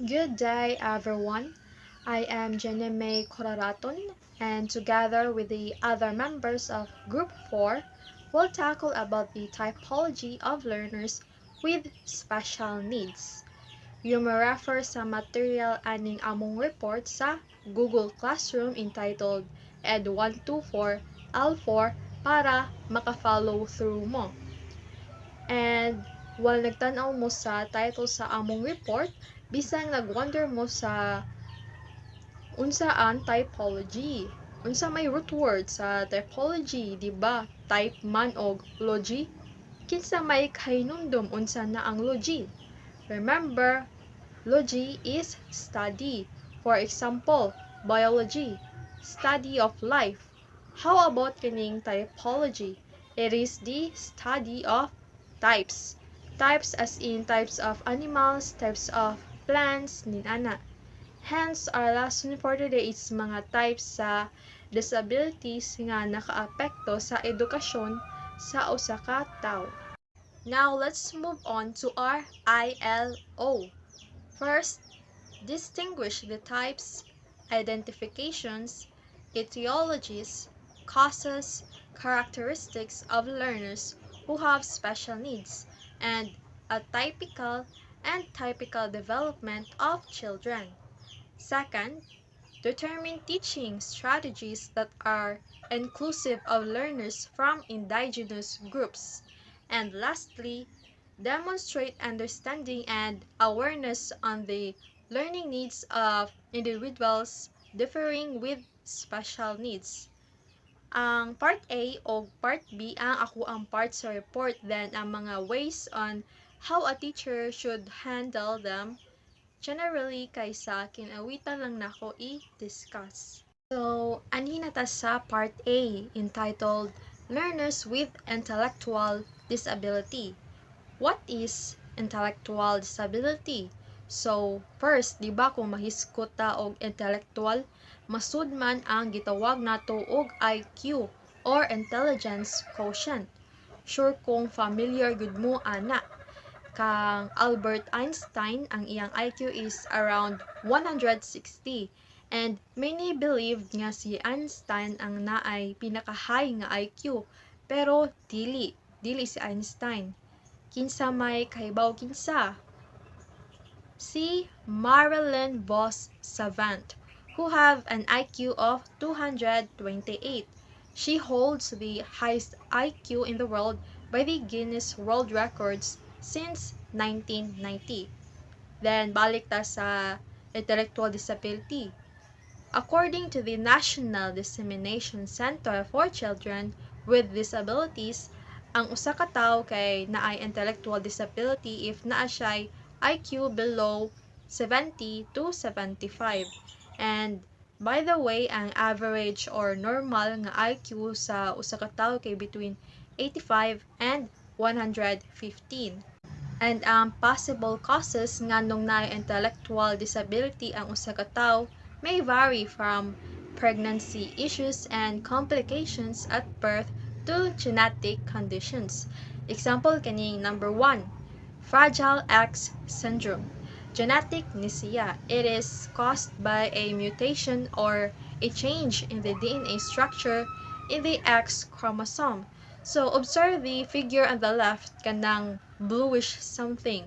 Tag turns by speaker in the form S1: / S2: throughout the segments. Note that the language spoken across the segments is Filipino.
S1: Good day, everyone. I am Jeneme Coraraton, and together with the other members of Group 4, we'll tackle about the typology of learners with special needs. You may refer sa material aning among report sa Google Classroom entitled Ed 124 L4 para maka-follow through mo. And while nagtanaw mo sa title sa among report, bisang nagwonder mo sa unsaan typology. Unsa may root word sa typology, di ba? Type man og logy. Kinsa may kahinumdum unsa na ang logy? Remember, logy is study. For example, biology, study of life. How about kining typology? It is the study of types. Types as in types of animals, types of plants, ninana. Hence, our lesson for today is mga types sa disabilities nga nakaapekto sa edukasyon sa usa ka tawo. Now, let's move on to our ILO. First, distinguish the types, identifications, etiologies, causes, characteristics of learners who have special needs, and atypical and typical development of children. Second, determine teaching strategies that are inclusive of learners from indigenous groups. And lastly, demonstrate understanding and awareness on the learning needs of individuals differing with special needs. Ang Part A o Part B ang ako ang part sa report, then ang mga ways on how a teacher should handle them generally kaysa kinawitan lang nako i-discuss. So, anhin na ta sa Part A entitled Learners with Intellectual Disability. What is intellectual disability? So, first, di ba kung mahiskot ta og intellectual, masud man ang gitawag nato og IQ or intelligence quotient. Sure kung familiar gud mo ana. Kang Albert Einstein, ang iyang IQ is around 160. And many believed nga si Einstein ang naay pinaka-high nga IQ. Pero dili si Einstein. Kinsa may kahibaw kinsa? Si Marilyn Vos Savant, who have an IQ of 228. She holds the highest IQ in the world by the Guinness World Records since 1990. Then, balik ta sa intellectual disability. According to the National Dissemination Center for Children with Disabilities, ang usa ka tawo kay naay intellectual disability if naa siya'y IQ below 70 to 75. And by the way, ang average or normal nga IQ sa usa ka tawo kay between 85 and 115. And ang possible causes nganong naay intellectual disability ang usa ka tawo may vary from pregnancy issues and complications at birth to genetic conditions. Example kaning number 1, Fragile X syndrome. Genetic ni siya. It is caused by a mutation or a change in the DNA structure in the X chromosome. So, observe the figure on the left, kanang bluish something.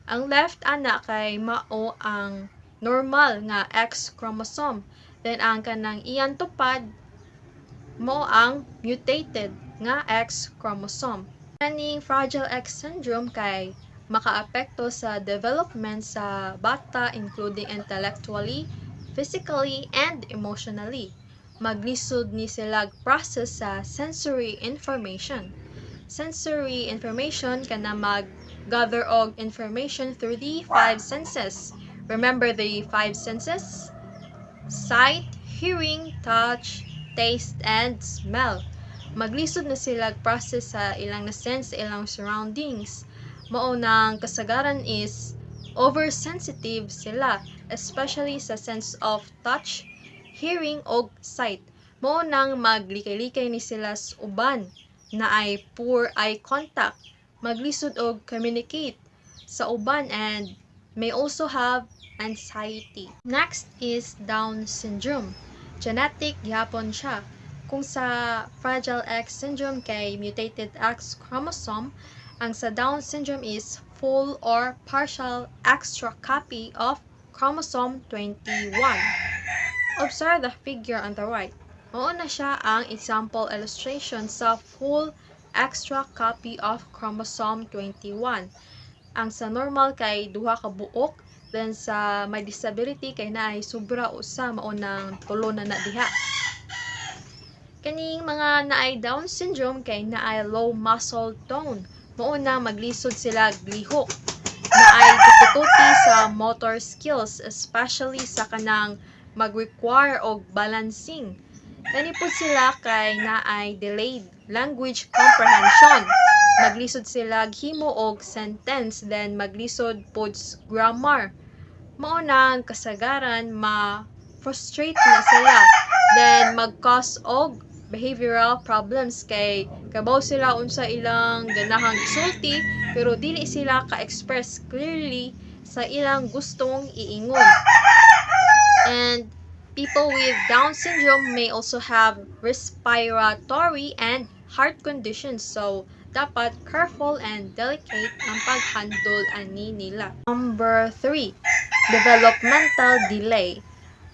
S1: Ang left ana kay mao ang normal nga X chromosome. Then, ang kanang iyang tupad, mo ang mutated nga X chromosome. Kaning Fragile X syndrome kay makaapekto sa development sa bata including intellectually, physically, and emotionally. Maglisod ni sila process sa sensory information. Sensory information kana mag-gather og information through the 5 senses. Remember the 5 senses? Sight, hearing, touch, taste, and smell. Maglisod na sila process sa ilang na sense sa ilang surroundings. Mao nang kasagaran is oversensitive sila, especially sa sense of touch, hearing, og sight. Mao nang maglikay-likay ni sila sa uban na ay poor eye contact, maglisod og communicate sa uban and may also have anxiety. Next is Down syndrome. Genetic gyapon siya. Kung sa Fragile X syndrome kay mutated X chromosome, ang sa Down syndrome is full or partial extra copy of chromosome 21. Observe the figure on the right. Mao na siya ang example illustration sa full extra copy of chromosome 21. Ang sa normal kay duha ka buok, then sa may disability kay naay sobra usa mao nang tulo na diha. Kaning mga naay Down syndrome kay naay low muscle tone, mao na maglisod sila lihok. Naay difficulty sa motor skills, especially sa kanang mag-require og balancing. Kani po sila kay naay delayed language comprehension. Maglisod sila himo og sentence, then maglisod pod grammar. Mao nang kasagaran ma-frustrate na sila, then mag-cause og behavioral problems kay kabaw sila unsa ilang ganahang isulti pero dili sila ka-express clearly sa ilang gustong iingon. And people with Down syndrome may also have respiratory and heart conditions, so dapat careful and delicate ang pag-handle ani nila. Number 3, developmental delay.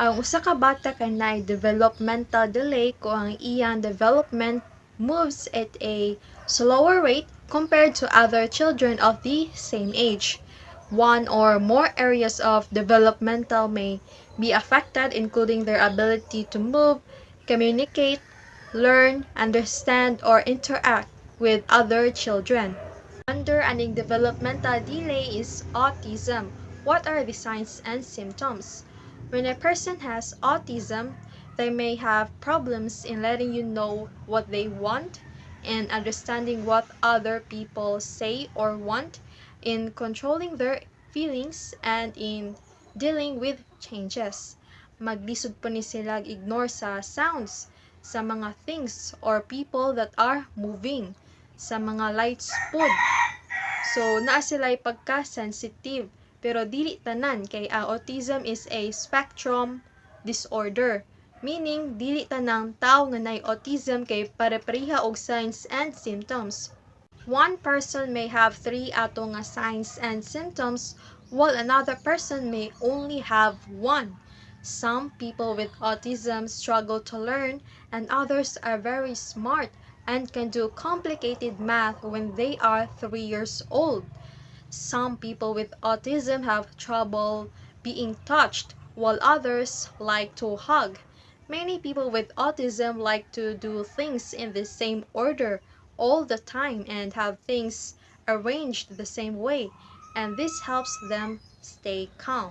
S1: Ang usa ka bata kay naay developmental delay kung ang iyang development moves at a slower rate compared to other children of the same age. One or more areas of developmental may be affected, including their ability to move, communicate, learn, understand, or interact with other children. Under aning developmental delay is autism. What are the signs and symptoms? When a person has autism, they may have problems in letting you know what they want, in understanding what other people say or want, in controlling their feelings, and in dealing with changes. Maglisod po ni sila ignore sa sounds, sa mga things or people that are moving, sa mga lights pod. So, naa sila'y pagka-sensitive, pero dili tanan kay autism is a spectrum disorder. Meaning, dili tanang tao nga nay autism kay pare-pareha og signs and symptoms. One person may have 3 ato nga signs and symptoms, while another person may only have 1. Some people with autism struggle to learn, and others are very smart and can do complicated math when they are 3 years old. Some people with autism have trouble being touched, while others like to hug. Many people with autism like to do things in the same order all the time and have things arranged the same way, and this helps them stay calm.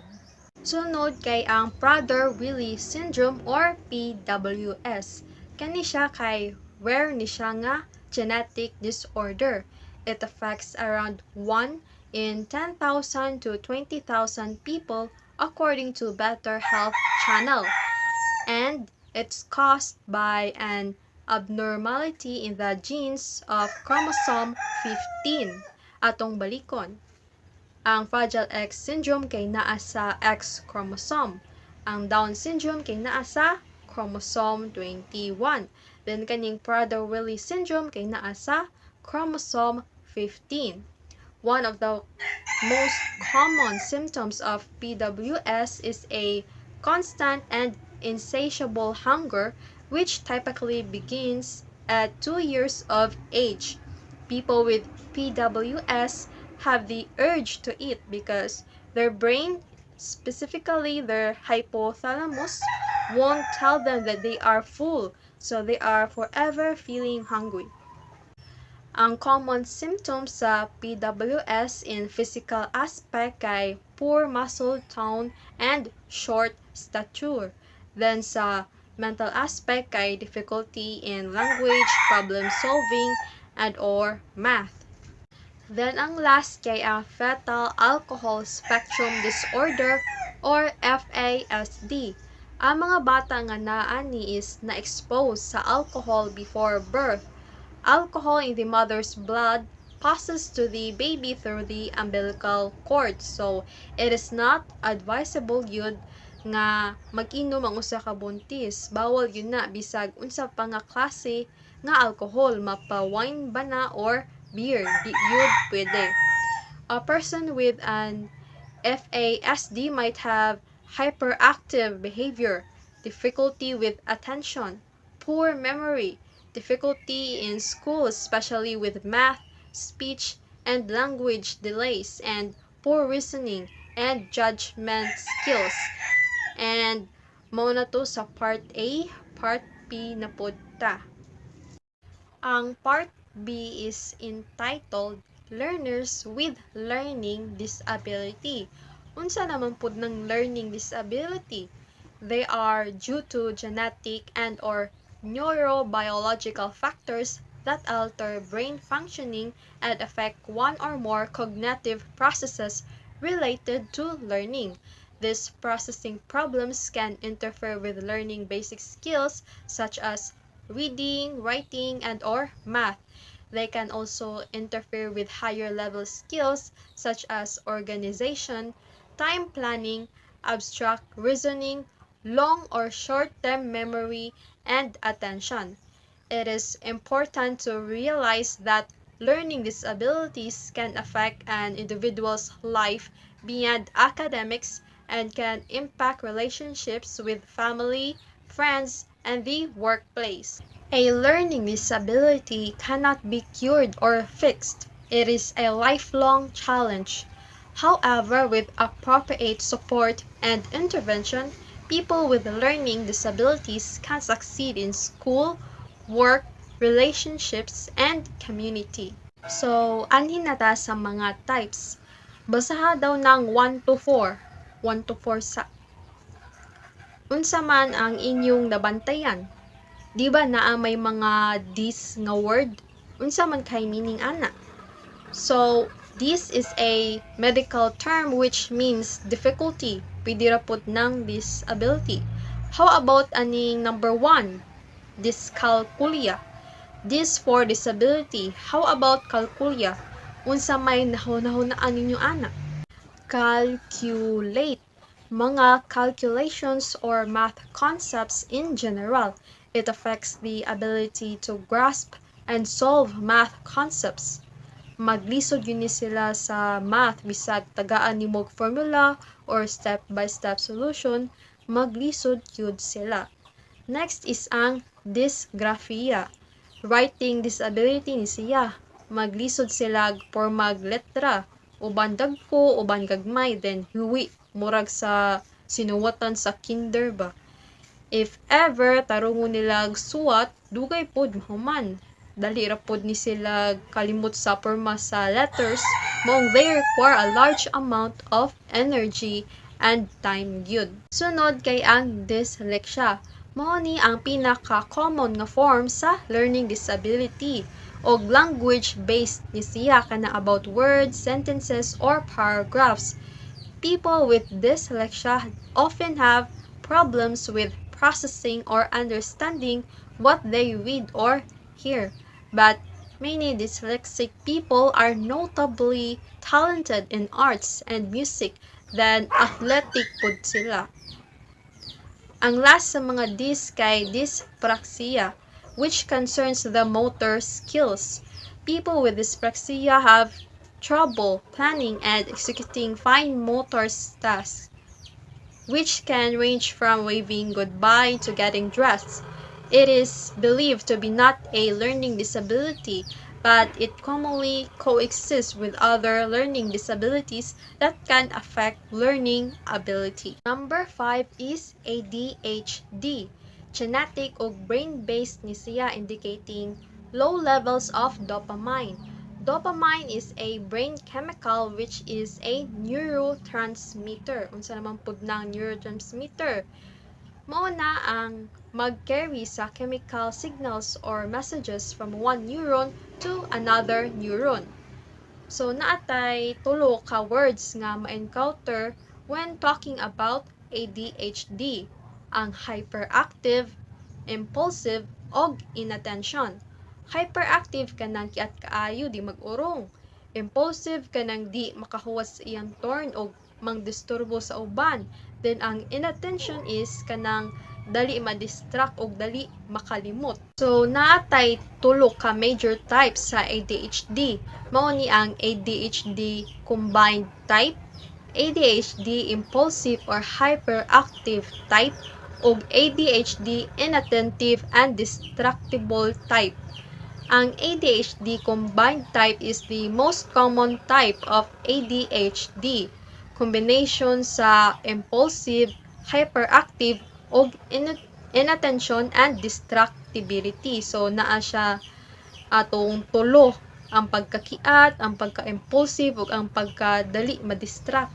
S1: Sunod kay ang Prader-Willi syndrome or PWS. Kani siya kay rare ni siya nga genetic disorder. It affects around 1 in 10,000 to 20,000 people according to Better Health Channel. And it's caused by an abnormality in the genes of chromosome 15 atong balikon. Ang Fragile X syndrome kay naa sa X chromosome. Ang Down syndrome kay naa sa chromosome 21. Then kaning Prader-Willi syndrome kay naa sa chromosome 15. One of the most common symptoms of PWS is a constant and insatiable hunger, which typically begins at 2 years of age. People with PWS have the urge to eat because their brain, specifically their hypothalamus, won't tell them that they are full, so they are forever feeling hungry. Ang common symptoms sa PWS in physical aspect kay poor muscle tone and short stature. Then sa mental aspect kay difficulty in language, problem solving, and or math. Then ang last kay ang fetal alcohol spectrum disorder or FASD. Ang mga bata nga naa ni is na-expose sa alcohol before birth. Alcohol in the mother's blood passes to the baby through the umbilical cord. So, it is not advisable yun nga mag-inom ang usa ka buntis. Bawal yun na bisag unsa pa nga klase nga alcohol, mapa wine ba na or beer, di yun pwede. A person with an FASD might have hyperactive behavior, difficulty with attention, poor memory, difficulty in school, especially with math, speech, and language delays, and poor reasoning and judgment skills. And mao na to sa part A, part B na pod ta. Ang part B is entitled Learners with Learning Disability. Unsa naman pud ng learning disability? They are due to genetic and or neurobiological factors that alter brain functioning and affect one or more cognitive processes related to learning. These processing problems can interfere with learning basic skills such as reading, writing, and or math. They can also interfere with higher level skills such as organization, time planning, abstract reasoning, long or short-term memory, and attention. It is important to realize that learning disabilities can affect an individual's life beyond academics and can impact relationships with family, friends, and the workplace. A learning disability cannot be cured or fixed. It is a lifelong challenge. However, with appropriate support and intervention, people with learning disabilities can succeed in school, work, relationships, and community. So, anhin na ta sa mga types. Basaha daw ng 1 to 4. 1 to 4 sa. Unsa man ang inyong nabantayan? Di ba naa may mga this nga word? Unsa man kay meaning ana? So, this is a medical term which means difficulty. Pwede ra pud ng disability. How about aning number 1? Dyscalculia. This for disability. How about calculia? Unsa may nahunahunaan ninyo ana? Calculate. Mga calculations or math concepts in general. It affects the ability to grasp and solve math concepts. Maglisod yun ni sila sa math bisag tagaan ni mog formula or step-by-step solution, maglisod yun sila. Next is ang dysgraphia. Writing disability ni siya. Maglisod sila pormag letra. Uban dagko, uban gagmay, then huwi. Murag sa sinuwatan sa kinder ba. If ever tarungon nila suwat, dugay pod mahuman. Dali ra pod ni sila kalimot sa porma sa letters, mong they require a large amount of energy and time gyud. Sunod kay ang dyslexia. Mao ni ang pinaka-common nga form sa learning disability og language-based ni siya kana about words, sentences, or paragraphs. People with dyslexia often have problems with processing or understanding what they read or hear, but many dyslexic people are notably talented in arts and music than athletic pud sila. Ang last sa mga dys kay dyspraxia, which concerns the motor skills. People with dyspraxia have trouble planning and executing fine motor tasks, which can range from waving goodbye to getting dressed. It is believed to be not a learning disability, but it commonly coexists with other learning disabilities that can affect learning ability. Number 5 is ADHD. Genetic o brain-based ni siya indicating low levels of dopamine. Dopamine is a brain chemical which is a neurotransmitter. Unsa naman pud ng neurotransmitter? Mao na ang mag-carry sa chemical signals or messages from one neuron to another neuron. So naatay tulo ka words nga ma-encounter when talking about ADHD. Ang hyperactive, impulsive, og inattention. Hyperactive ka nang kiat kaayo di mag-urong. Impulsive ka nang di makahuwas sa iyang turn o mangdisturbo sa uban. Then ang inattention is kanang dali ma-distract o dali makalimot. So naatay tulo ka major types sa ADHD. Mao ni ang ADHD combined type, ADHD impulsive or hyperactive type, ug ADHD inattentive and distractible type. Ang ADHD combined type is the most common type of ADHD. Combination sa impulsive, hyperactive, o inattention and distractibility. So, naa siya atong tulo, ang pagkakiat, ang pagka-impulsive, ug ang pagkadali ma-distract.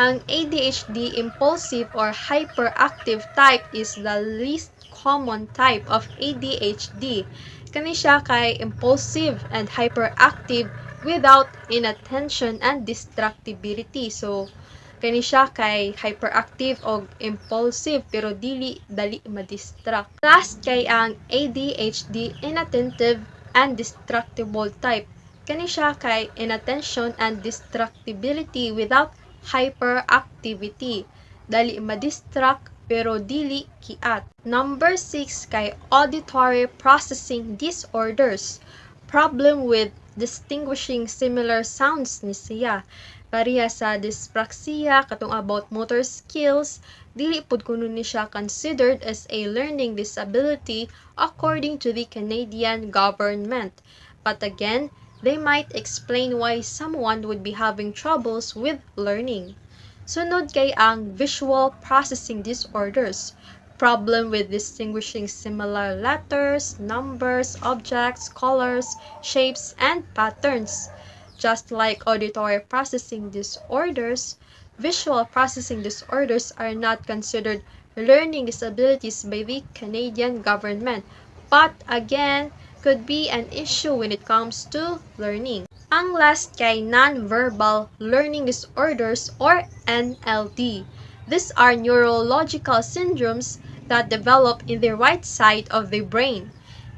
S1: Ang ADHD impulsive or hyperactive type is the least common type of ADHD. Kani siya kay impulsive and hyperactive without inattention and distractibility. So, kani siya kay hyperactive o impulsive pero dili dali ma-distract. Last kay ang ADHD inattentive and distractible type. Kani siya kay inattention and distractibility without hyperactivity. Dali ma-distract pero dili kiat. Number 6 kay auditory processing disorders. Problem with distinguishing similar sounds ni siya. Pareha sa dyspraxia katong about motor skills, dili pud kuno ni siya considered as a learning disability according to the Canadian government. But again, they might explain why someone would be having troubles with learning. Sunod kay ang visual processing disorders. Problem with distinguishing similar letters, numbers, objects, colors, shapes, and patterns. Just like auditory processing disorders, visual processing disorders are not considered learning disabilities by the Canadian government, but again, could be an issue when it comes to learning. Ang last kay non-verbal learning disorders or NLD. These are neurological syndromes that develop in the right side of the brain.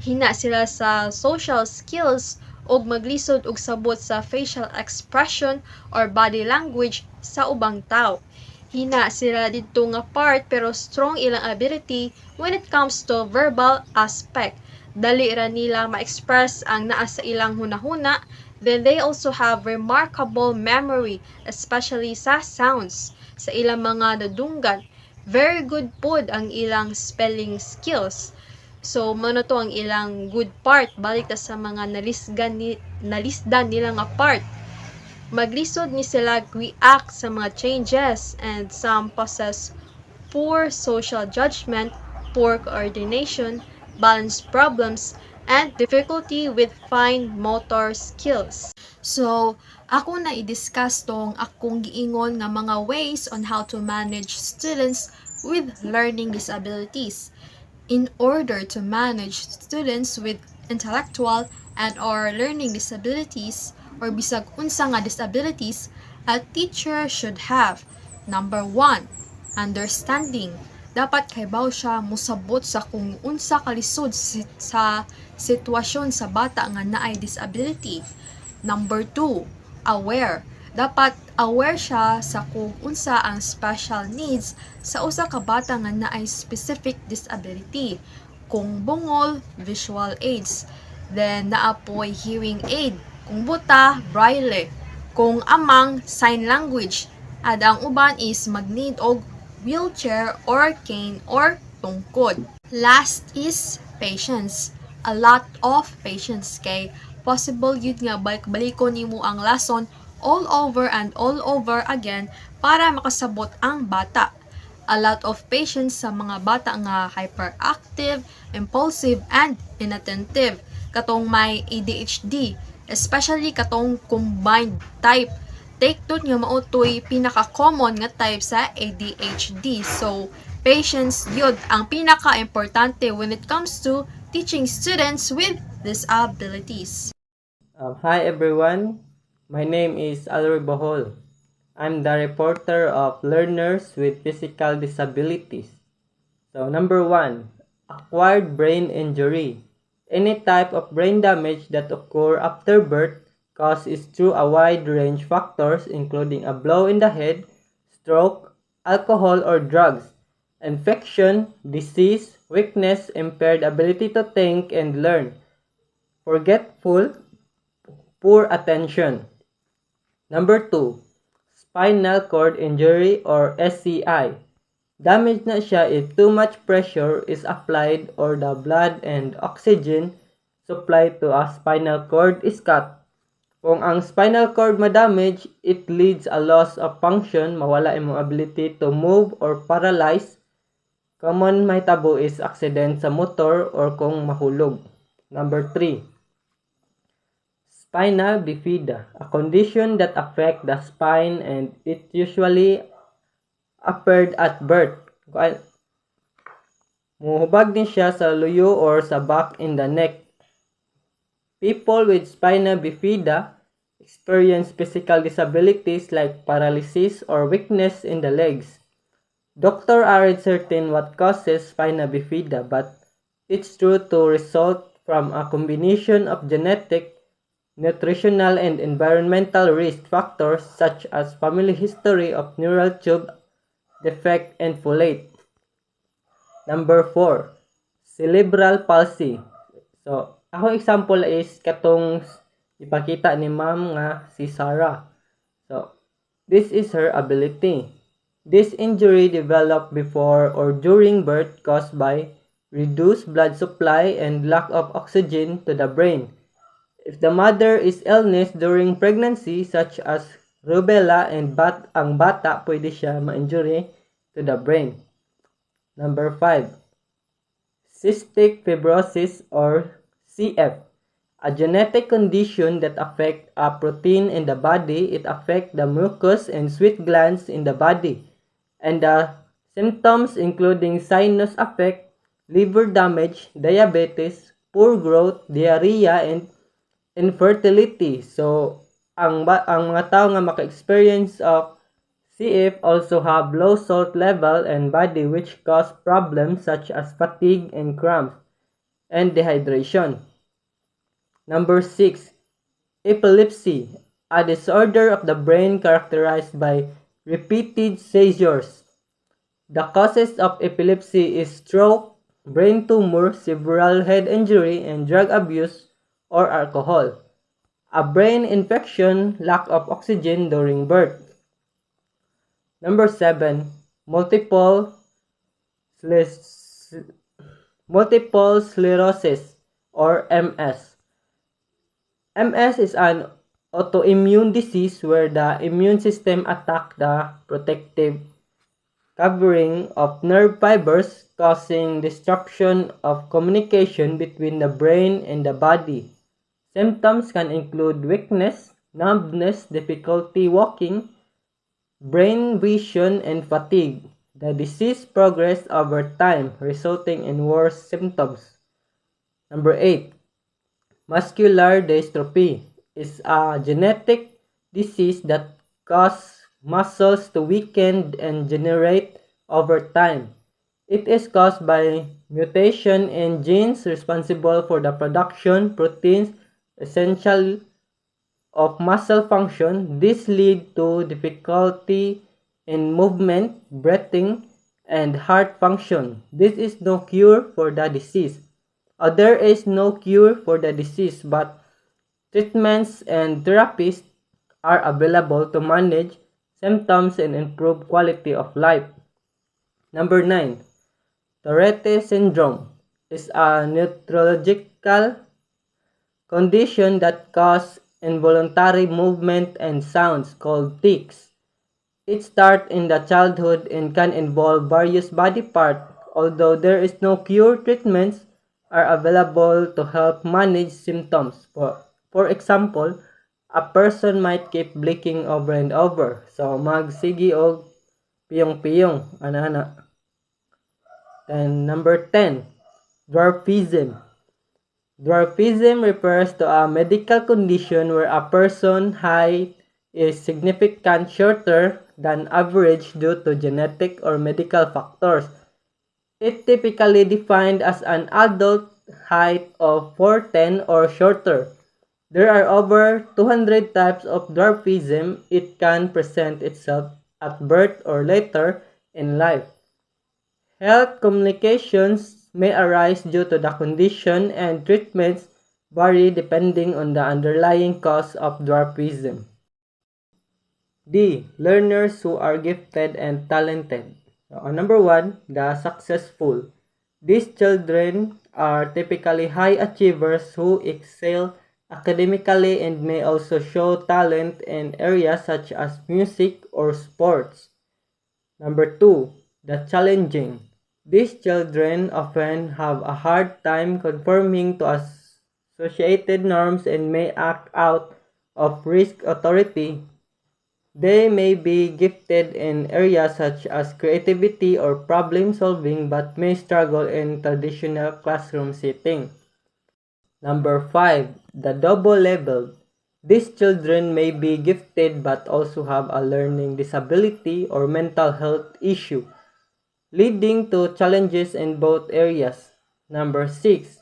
S1: Hina sila sa social skills ug maglisod og sabot sa facial expression or body language sa ubang tao. Hina sila didto nga part pero strong ilang ability when it comes to verbal aspect. Dali ra nila ma-express ang naa sa ilang hunahuna. Then they also have remarkable memory, especially sa sounds, sa ilang mga nadunggan. Very good pod ang ilang spelling skills. So, mano to ang ilang good part, balik ta sa mga nalisdan nila nga part. Maglisod ni sila react sa mga changes, and some possess poor social judgment, poor coordination, balance problems, and difficulty with fine motor skills. So, ako na i-discuss tong akong giingon nga mga ways on how to manage students with learning disabilities. In order to manage students with intellectual and or learning disabilities or bisag unsa nga disabilities, a teacher should have number 1, understanding. Dapat kaybaw siya musabot sa kung unsa kalisod sa sitwasyon sa bata nga naay disability. Number 2, aware. Dapat aware siya sa kung unsa ang special needs sa usa ka bata nga naay specific disability. Kung bungol, visual aids. Then naapoy hearing aid. Kung buta, braille. Kung amang, sign language. At ang uban is mag-need og wheelchair or cane or tungkod. Last is patience. A lot of patience kay possible yun nga balik-balikon nimo ang lesson all over and all over again para makasabot ang bata. A lot of patience sa mga bata nga hyperactive, impulsive, and inattentive. Katong may ADHD, especially katong combined type. Take note nga mautoy pinaka-common nga type sa ADHD. So, patience yun ang pinaka-importante when it comes to teaching students with disabilities.
S2: Hi everyone, my name is Alroy Bohol. I'm the reporter of learners with physical disabilities. So number 1, Acquired brain injury. Any type of brain damage that occur after birth causes through a wide range of factors including a blow in the head, stroke, alcohol or drugs, infection, disease, weakness, impaired ability to think and learn, forgetful, poor attention. Number 2, spinal cord injury or SCI. Damage na siya if too much pressure is applied or the blood and oxygen supply to a spinal cord is cut. Kung ang spinal cord ma-damage, it leads a loss of function, mawala imong ability to move or paralyze. Common mahitabo is accident sa motor or kung mahulog. Number 3, spina bifida, a condition that affect the spine and it usually appeared at birth. Muhubag din siya sa luyo or sa back in the neck. People with spina bifida experience physical disabilities like paralysis or weakness in the legs. Doctors aren't certain what causes spina bifida, but it's true to result from a combination of genetic, nutritional, and environmental risk factors such as family history of neural tube defect and folate. Number 4, cerebral palsy. So, ako example is katong ipakita ni ma'am nga si Sarah. So, this is her ability. This injury developed before or during birth caused by reduced blood supply and lack of oxygen to the brain. If the mother is illness during pregnancy such as rubella and ang bata pwede siya ma-injury to the brain. Number 5, cystic fibrosis or CF, a genetic condition that affects a protein in the body. It affects the mucus and sweat glands in the body, and the symptoms including sinus affect, liver damage, diabetes, poor growth, diarrhea, and infertility. So, ang mga tao nga maka-experience of CF also have low salt level and body which cause problems such as fatigue and cramps and dehydration. Number 6, epilepsy, a disorder of the brain characterized by repeated seizures. The causes of epilepsy is stroke, brain tumor, severe head injury, and drug abuse or alcohol. A brain infection, lack of oxygen during birth. Number 7, multiple sclerosis or MS. MS is an autoimmune disease where the immune system attacks the protective covering of nerve fibers, causing disruption of communication between the brain and the body. Symptoms can include weakness, numbness, difficulty walking, brain vision, and fatigue. The disease progresses over time, resulting in worse symptoms. Number 8, muscular dystrophy is a genetic disease that causes muscles to weaken and degenerate over time. It is caused by mutation in genes responsible for the production proteins essential of muscle function. This leads to difficulty in movement, breathing, and heart function. There is no cure for the disease. There is no cure for the disease, but treatments and therapies are available to manage symptoms and improve quality of life. Number 9, Tourette syndrome is a neurological condition that causes involuntary movement and sounds called tics. It starts in the childhood and can involve various body parts. Although there is no cure, treatments are available to help manage symptoms. For example, a person might keep blinking over and over. So, magsigi og piyong-piyong, ana-ana. And number 10, dwarfism. Dwarfism refers to a medical condition where a person's height is significantly shorter than average due to genetic or medical factors. It typically defined as an adult height of 4'10" or shorter. There are over 200 types of dwarfism. It can present itself at birth or later in life. Health complications may arise due to the condition, and treatments vary depending on the underlying cause of dwarfism. D. Learners who are gifted and talented. Number one, the successful. These children are typically high achievers who excel academically and may also show talent in areas such as music or sports. Number two, the challenging. These children often have a hard time conforming to associated norms and may act out of risk authority. They may be gifted in areas such as creativity or problem solving but may struggle in traditional classroom setting. Number 5. The double-labeled. These children may be gifted but also have a learning disability or mental health issue, leading to challenges in both areas. Number 6.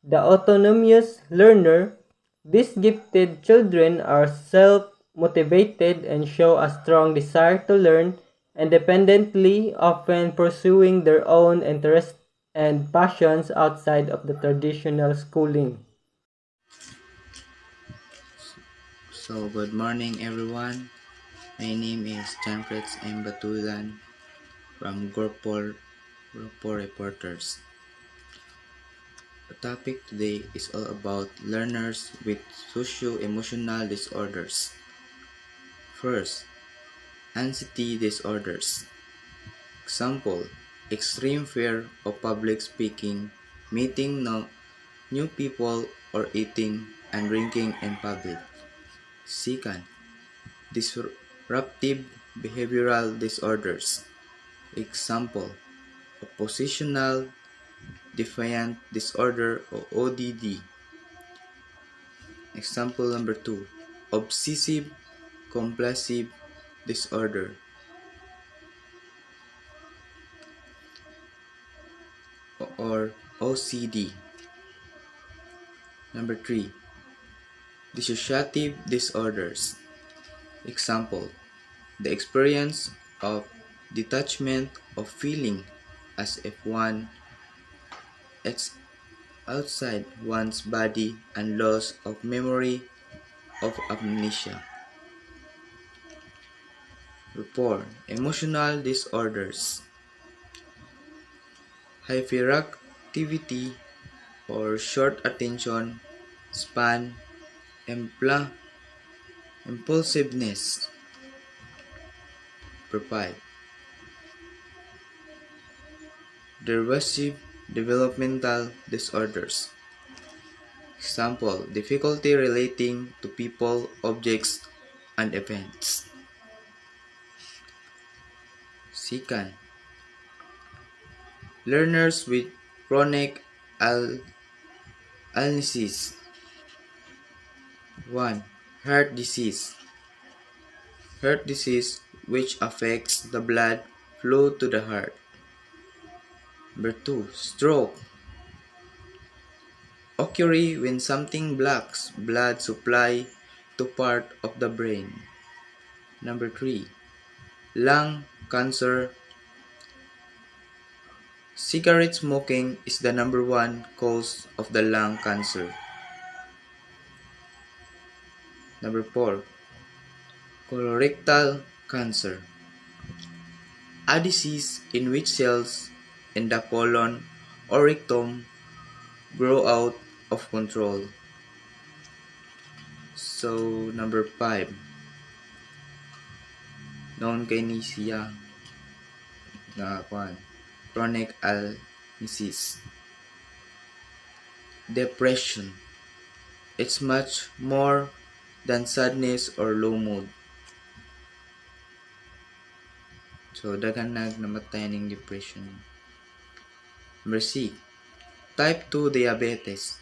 S2: The autonomous learner. These gifted children are self-motivated and show a strong desire to learn independently, often pursuing their own interests and passions outside of the traditional schooling.
S3: Good morning everyone. My name is Janfreds M. Batulan from Grupo Reporters. The topic today is all about learners with socio-emotional disorders. First, anxiety disorders. Example, extreme fear of public speaking, meeting new people, or eating and drinking in public. Second, disruptive behavioral disorders. Example, oppositional defiant disorder or ODD. Example number 2, obsessive compulsive disorder or OCD. Number 3, dissociative disorders. Example, the experience of detachment of feeling as if one is outside one's body and loss of memory of amnesia. 4. Emotional disorders. Hyperactivity or short attention span, impulsiveness. 5. Derivasive developmental disorders. Example, difficulty relating to people, objects, and events. Second, learners with chronic illnesses. 1. Heart disease. Heart disease which affects the blood flow to the heart. Number 2. Stroke. Occur when something blocks blood supply to part of the brain. Number 3. Lung cancer. Cigarette smoking is the number one cause of the lung cancer. Number 4. Colorectal cancer. A disease in which cells in the colon or rectum grow out of control. So, number 5. Non-kinesia chronic illnesses. Depression. It's much more than sadness or low mood. So, daghan namatay ng depression. Number C. Type 2 diabetes.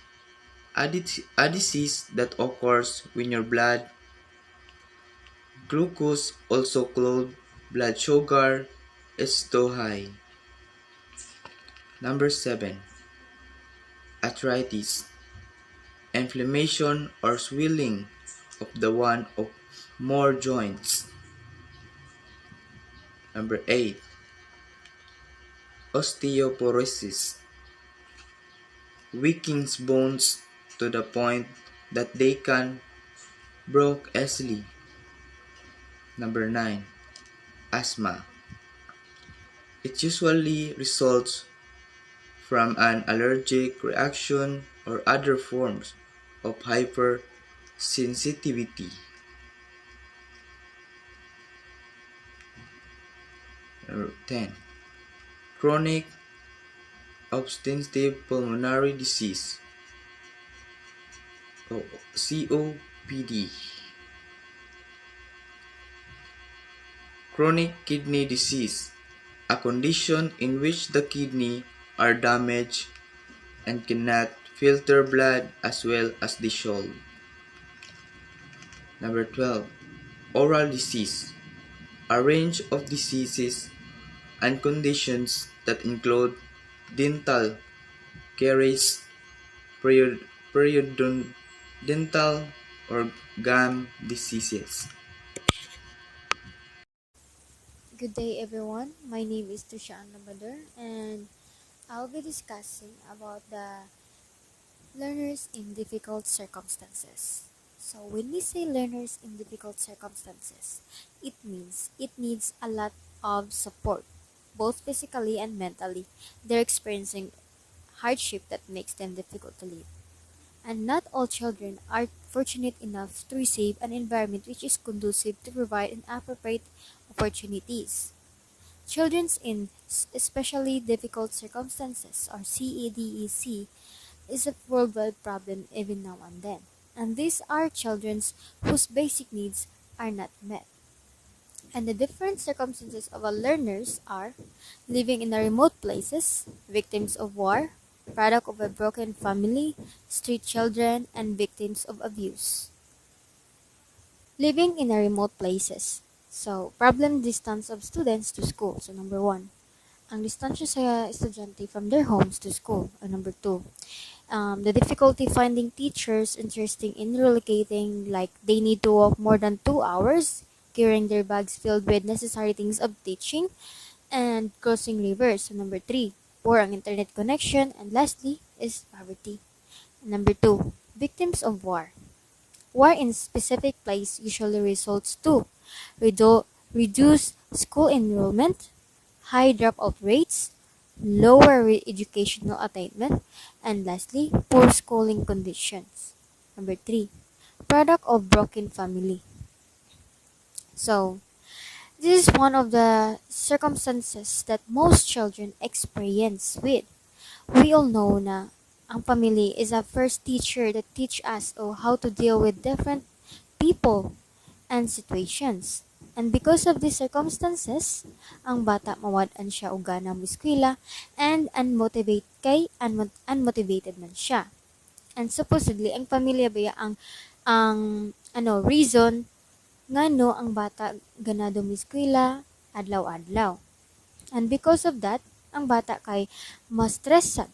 S3: A disease that occurs when your blood glucose, also called blood sugar, is too high. Number 7. Arthritis. Inflammation or swelling of the one or more joints. Number 8. Osteoporosis. Weakening bones to the point that they can break easily. Number 9. Asthma. It usually results from an allergic reaction or other forms of hypersensitivity. Number 10. Chronic obstructive pulmonary disease or COPD. Chronic kidney disease, a condition in which the kidney are damaged and cannot filter blood as well as dissolve. Number 12. Oral disease, a range of diseases and conditions that include dental caries, periodontal or gum diseases.
S4: Good day everyone. My name is Tushaan Labader and I'll be discussing about the learners in difficult circumstances. So when we say learners in difficult circumstances, it means it needs a lot of support, both physically and mentally. They're experiencing hardship that makes them difficult to live. And not all children are fortunate enough to receive an environment which is conducive to provide an appropriate opportunities. Children in especially difficult circumstances, or CEDEC, is a worldwide problem even now and then. And these are children whose basic needs are not met. And the different circumstances of our learners are living in the remote places, victims of war, product of a broken family, street children, and victims of abuse. Living in a remote places. So, problem distance of students to school. So, number one, ang distansya sa estudyante from their homes to school. Number two, the difficulty finding teachers interested in relocating, like they need to walk more than 2 hours, carrying their bags filled with necessary things of teaching, and crossing rivers. So, number three, poor ang internet connection, and lastly is poverty. Number two, victims of war. War in specific place usually results to reduce school enrollment, high dropout rates, lower educational attainment, and lastly, poor schooling conditions. Number three, product of broken family. So, this is one of the circumstances that most children experience with. We all know na ang family is a first teacher that teach us how to deal with different people and situations. And because of these circumstances, ang bata mawad-an siya og gana mo eskwela and unmotivated man siya. And supposedly ang pamilya ba ang reason ngano ang bata ganado mo eskwela adlaw-adlaw. And because of that, ang bata kay ma-stress sad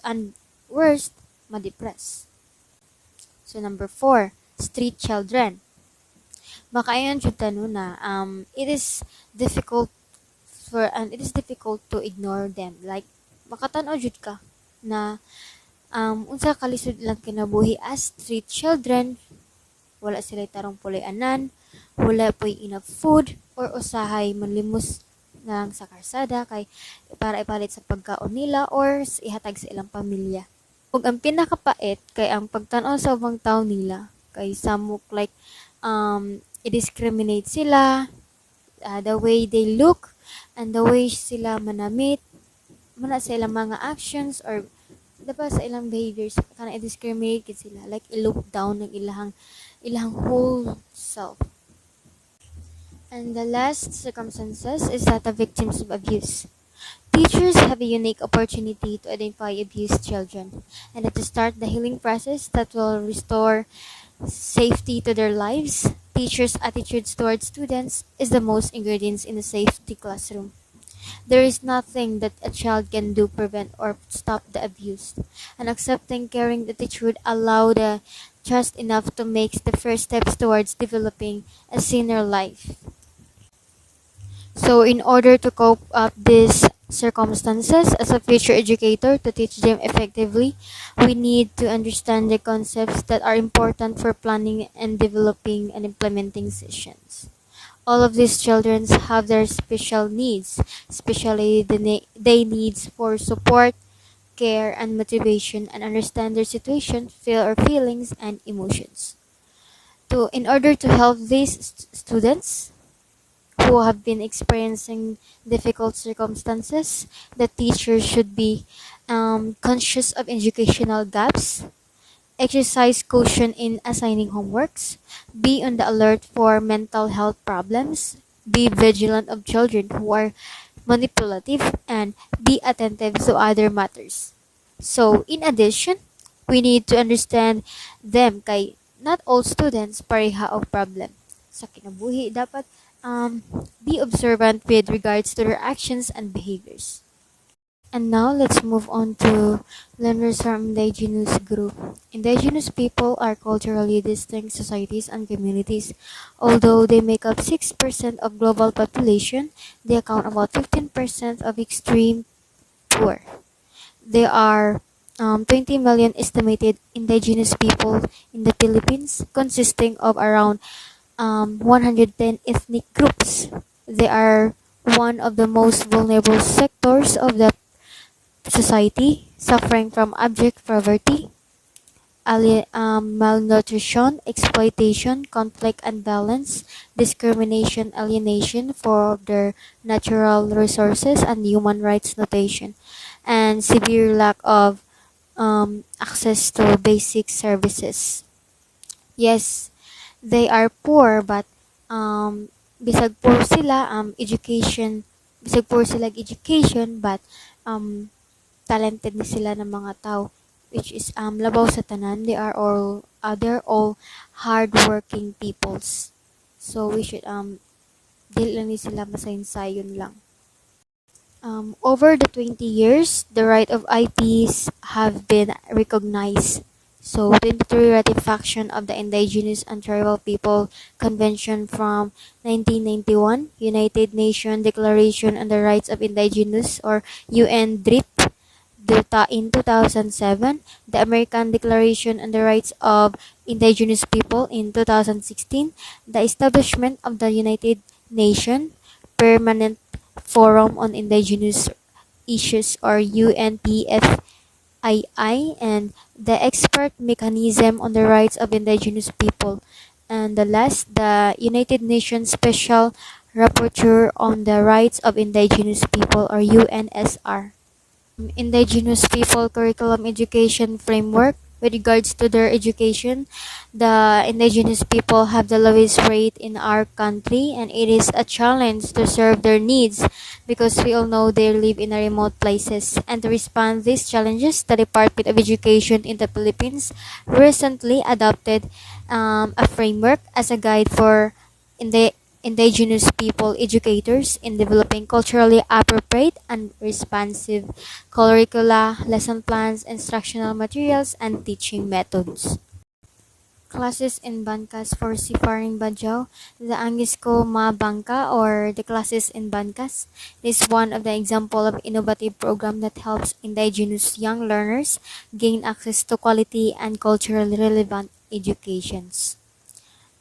S4: and worst, ma-depress. So number 4, street children. Makaayon jud tano na it is difficult to ignore them. Like makatan-aw jud ka na unsa kalisod lang kinabuhi as street children, wala sila tarong pulay-anan, wala po'y enough food, or usahay manlimos lang sa karsada kay para ipalit sa pagkaon nila or ihatag sa ilang pamilya. Ug ang pinakapait kay ang pagtan-aw sa ubang tawo nila kay samok like i-discriminate sila, the way they look and the way sila manamit mana sa ilang mga actions or dapat sa ilang behaviors kana i-discriminate gid sila, like i-look down ng ilahang whole self. And the last circumstances is that of victims of abuse. Teachers have a unique opportunity to identify abused children and to start the healing process that will restore safety to their lives. Teachers' attitudes towards students is the most ingredients in a safety classroom. There is nothing that a child can do prevent or stop the abuse. And accepting caring the teacher would allow the just enough to make the first steps towards developing a senior life. So in order to cope up these circumstances as a future educator to teach them effectively, we need to understand the concepts that are important for planning and developing and implementing sessions. All of these children have their special needs, especially they needs for support, care, and motivation, and understand their situation, feel or feelings, and emotions. In order to help these students who have been experiencing difficult circumstances, the teacher should be conscious of educational gaps, exercise caution in assigning homeworks, be on the alert for mental health problems, be vigilant of children who are manipulative, and be attentive to other matters. So, in addition, we need to understand them kay not all students pareha og problem. Sa kinabuhi, dapat be observant with regards to their actions and behaviors. And now let's move on to learners from indigenous group. Indigenous people are culturally distinct societies and communities. Although they make up 6% of global population, they account about 15% of extreme poor. There are 20 million estimated indigenous people in the Philippines, consisting of around 110 ethnic groups. They are one of the most vulnerable sectors of the society, suffering from abject poverty, malnutrition, exploitation, conflict and violence, discrimination, alienation for their natural resources and human rights notation, and severe lack of access to basic services. Yes, they are poor, but bisag poor sila bisag poor sila education, but um, talented ni sila ng mga tao, which is labaw sa tanan. They're all hardworking peoples. So we should dili lang ni sila masayang-sayon lang. Over the 20 years, the right of IPs have been recognized. So, 23 ratification of the Indigenous and Tribal People Convention from 1991, United Nations Declaration on the Rights of Indigenous or UNDRIP in 2007, the American Declaration on the Rights of Indigenous People in 2016, the establishment of the United Nations Permanent Forum on Indigenous Issues or UNPFII, and the Expert Mechanism on the Rights of Indigenous People. And the last, the United Nations Special Rapporteur on the Rights of Indigenous People or UNSR. Indigenous People Curriculum Education Framework. With regards to their education, the indigenous people have the lowest rate in our country, and it is a challenge to serve their needs because we all know they live in remote places. And to respond to these challenges, the Department of Education in the Philippines recently adopted a framework as a guide for indigenous people educators in developing culturally appropriate and responsive curricula, lesson plans, instructional materials, and teaching methods. Classes in Bankas for Siparing Badjao, the Angis ko Ma Bangka or the classes in Bankas is one of the example of innovative program that helps indigenous young learners gain access to quality and culturally relevant educations.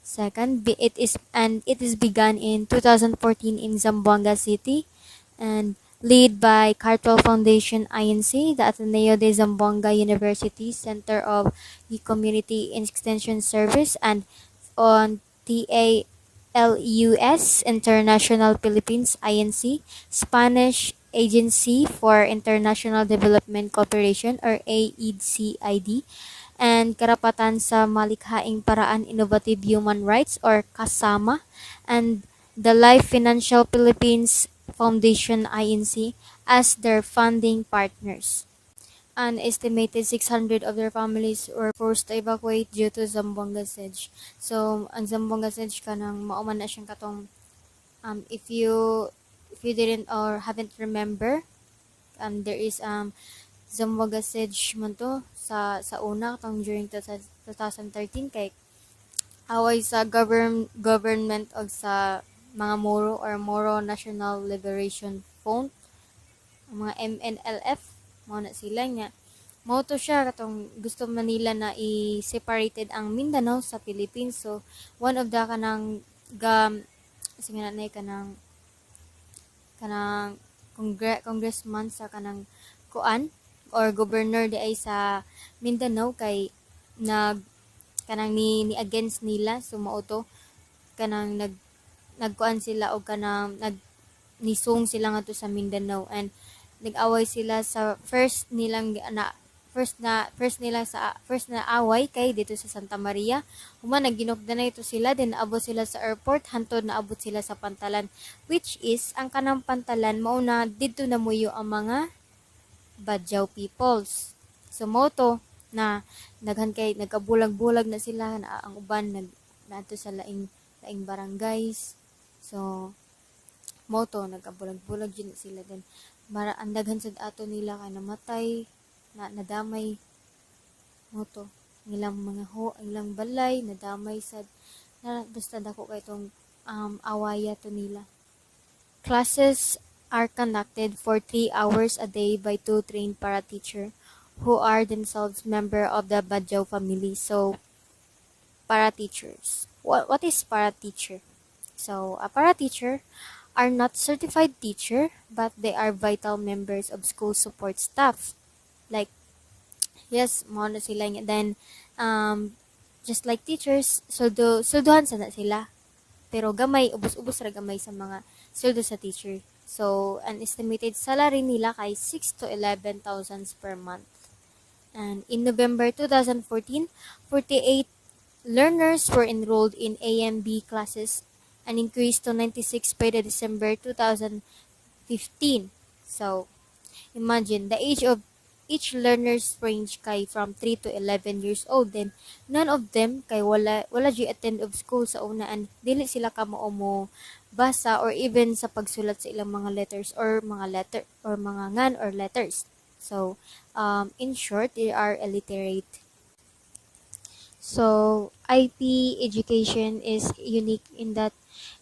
S4: Second, it is begun in 2014 in Zamboanga City and led by Cartwell Foundation INC, the Ateneo de Zamboanga University Center of Community Extension Service, and on TALUS International Philippines INC, Spanish Agency for International Development Cooperation or AIDCID, and Karapatan sa Malikhaing Paraan Innovative Human Rights or KASAMA, and the Life Financial Philippines Foundation INC as their funding partners. An estimated 600 of their families were forced to evacuate due to Zamboanga siege. So, ang Zamboanga siege kanang mauman na siyang katong if you if you didn't or haven't remember, there is Zamwagasage man to sa una tong during 2013 kay away sa government og sa mga Moro or Moro National Liberation Front, ang mga MNLF, mao na sila nga. Mao to siya katong gusto man nila na i-separated ang Mindanao sa Philippines. So one of the kanang sige na kanang congressman sa kanang kuan or governor di ay sa Mindanao kay nag kanang ni against nila so mao to kanang nagkuan sila o kanang nisong sila nga to sa Mindanao and nag-away sila sa first na away kay dito sa Santa Maria. Human naginokdan na ito sila then naabot sila sa airport hantod naabot sila sa Pantalan which is ang kanang Pantalan mao na didto na muyo ang mga Badyaw peoples. So mao to na nagkabulag-bulag na sila na ang uban nato sa laing barangays. So mao to nagkabulag-bulag gyud sila then mara ang daghan sad ato nila kay namatay nadamay mo to ilang mga ilang balay nadamay sad na basta dako kay tong awaya to nila. Classes are conducted for 3 hours a day by 2 trained para teacher who are themselves member of the Badyaw family. So para teachers, what is para teacher? So a para teacher are not certified teacher but they are vital members of school support staff. Like, yes, mo na sila nga. Then, just like teachers, sulduhan sana sila. Pero gamay, ubos-ubos ra gamay sa mga sweldo sa teacher. So, an estimated salary nila kay 6 to 11,000 per month. And in November 2014, 48 learners were enrolled in A&B classes, an increase to 96 by the December 2015. So, imagine, the age of each learners range kay from 3 to 11 years old. Then, none of them kay wala di attend of school sa una and dili sila ka mo basa or even sa pagsulat sa ilang mga letters or mga ngan or letters. So, in short, they are illiterate. So, IP education is unique in that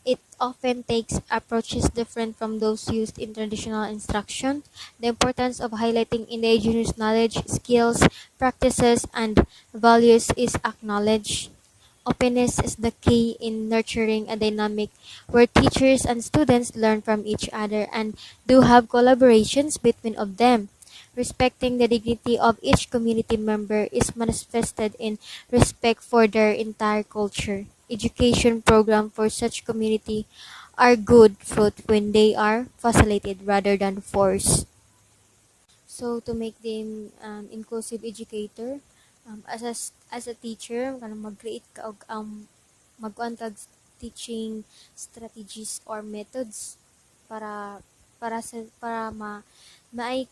S4: it often takes approaches different from those used in traditional instruction. The importance of highlighting indigenous knowledge, skills, practices, and values is acknowledged. Openness is the key in nurturing a dynamic where teachers and students learn from each other and do have collaborations between of them. Respecting the dignity of each community member is manifested in respect for their entire culture. Education program for such community are good fruit when they are facilitated rather than forced. So to make them inclusive educator, as a teacher, kanang mag-create ka og magkuan kag teaching strategies or methods para para may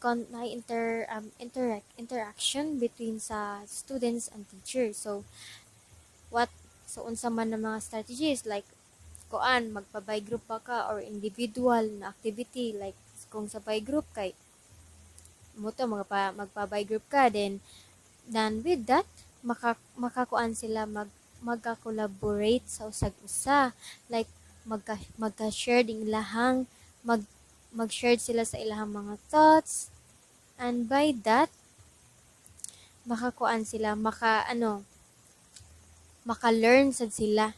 S4: interaction between sa students and teachers. So what so unsa man na mga strategies like kuan magpabay group pa ka or individual na activity like kung sa by group kay mo to magpabay group ka then with that makakuan sila magka-collaborate sa usag-usa like magka-share ding ilahang mag-share sila sa ilahang mga thoughts and by that makakuan sila maka-learn sad sila.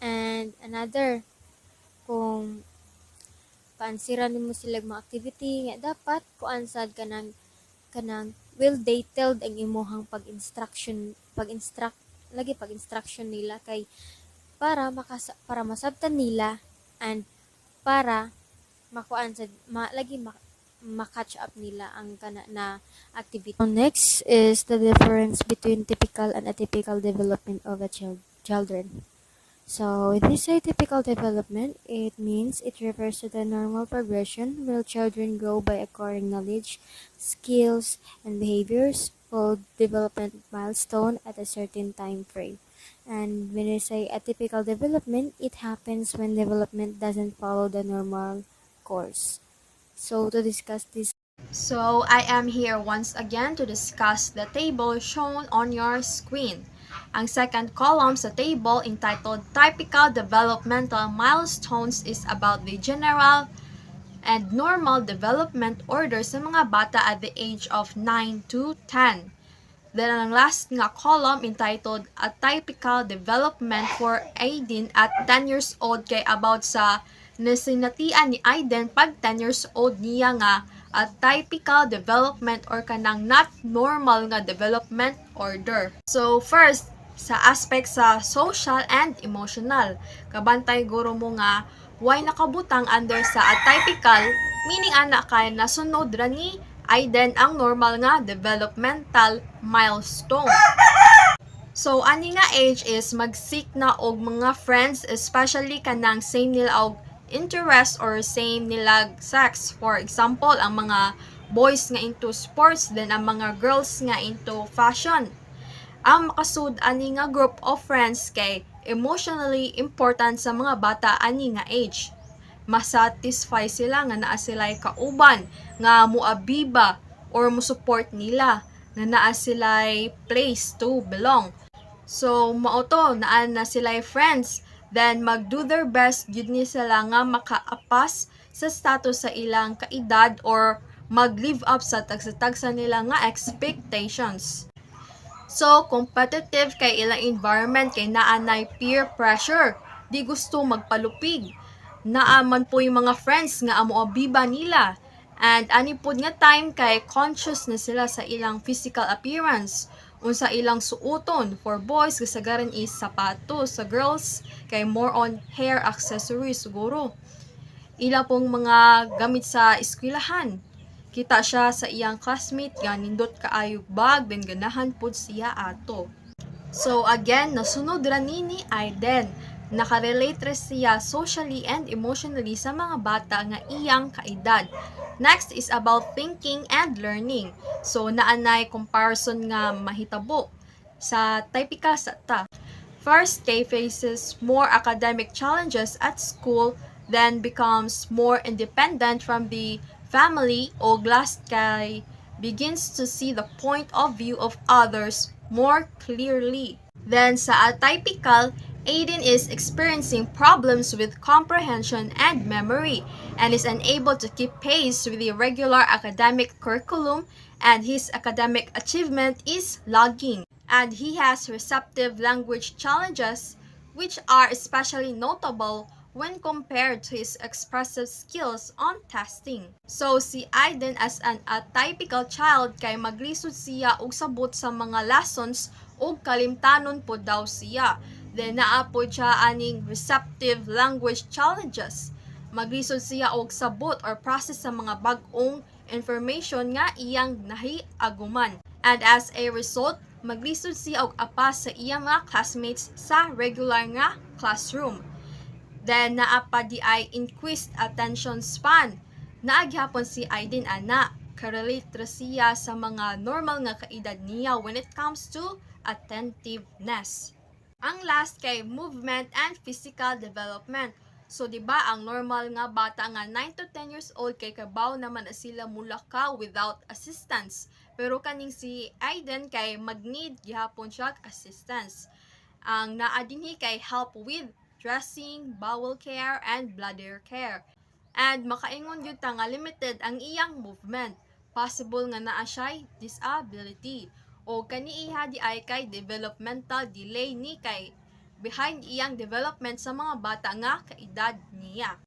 S4: And another, kung paansiran nimo sila mga activity nga dapat kuan sad kanang well detailed ang imuhang pag-instruction nila kay para masabtan nila and para makuan sad ma-catch up nila ang kana na activity. So next is the difference between typical and atypical development of a children. So when we say typical development, it means it refers to the normal progression where children grow by acquiring knowledge, skills, and behaviors, called development milestone at a certain time frame. And when we say atypical development, it happens when development doesn't follow the normal course. So to discuss this,
S1: So I am here once again to discuss the table shown on your screen. Ang second column sa table entitled Typical Developmental Milestones is about the general and normal development order sa mga bata at the age of 9 to 10. Then ang last nga column entitled A Typical Development for Aiden at 10 years old kay about sa nasinatian ni Aiden pag 10 years old niya nga a typical development or kanang not normal nga development order. So first, sa aspect sa social and emotional, kabantay guro mo nga why nakabutang under sa atypical, meaning ana kay nasunod ra ni Aiden ang normal nga developmental milestone. So ani nga age is mag-seek na og mga friends, especially kanang same nila og interest or same nila sex. For example, ang mga boys nga into sports, then ang mga girls nga into fashion. Ang makasud ani nga group of friends kay emotionally important sa mga bata ani nga age. Masatisfy sila nga naa sila'y kauban nga muabiba or musupport nila nga naa sila'y place to belong. So mao to naa na sila'y friends, then mag-do their best gyud ni sila nga makaapas sa status sa ilang kaedad or mag-live up sa tagsa-tagsa nila nga expectations. So, competitive kay ilang environment kay naanay peer pressure. Di gusto magpalupig. Naaman po yung mga friends nga amo abiba nila. And ani pod nga time kay conscious na sila sa ilang physical appearance. Unsa ilang suoton for boys kasagaran is sapatos, sa girls kay more on hair accessories siguro. Ila pong mga gamit sa eskwelahan. Kita siya sa iyang classmate nga nindot kaayog bag then ganahan pud siya ato. So again, nasunod ra ni Aiden. Nakarelate ra siya socially and emotionally sa mga bata nga iyang kaedad. Next is about thinking and learning. So naanay comparison nga mahitabo sa typical sa ta. First, Kay faces more academic challenges at school, then becomes more independent from the family, o last Kay begins to see the point of view of others more clearly. Then sa atypical, Aiden is experiencing problems with comprehension and memory and is unable to keep pace with the regular academic curriculum, and his academic achievement is lagging. And he has receptive language challenges, which are especially notable when compared to his expressive skills on testing. So si Aiden as an atypical child kay maglisod siya og sabot sa mga lessons ug kalimtanon po daw siya. Then naa po siya aning receptive language challenges. Maglisod siya og sabot or process sa mga bag-ong information nga iyang nahiaguman. And as a result, maglisod siya og apas sa iyang mga classmates sa regular nga classroom. Then naa pa di ay increased attention span. Naagyapon si Aiden ana, karelate ra siya sa mga normal nga kaedad niya when it comes to attentiveness. Ang last kay movement and physical development. So di ba ang normal nga bata nga 9 to 10 years old kay kabaw naman na sila mulakaw without assistance. Pero kaning si Aiden kay mag-need gihapon siya assistance. Ang naa dinhi kay help with dressing, bowel care, and bladder care. And makaingon gyud ta nga limited ang iyang movement. Possible nga naa siya'y disability. O kaniiha di ay kay developmental delay ni kay behind iyang development sa mga bata nga kaedad niya.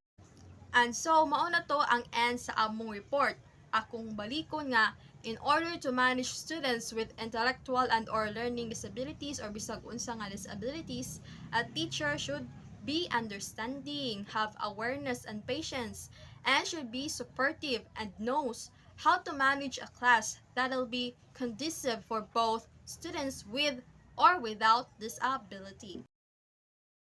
S1: And so, mauna to ang end sa among report. Akong balikon nga, in order to manage students with intellectual and or learning disabilities or bisag unsa nga disabilities, a teacher should be understanding, have awareness and patience, and should be supportive and knows how to manage a class that'll be conducive for both students with or without disability.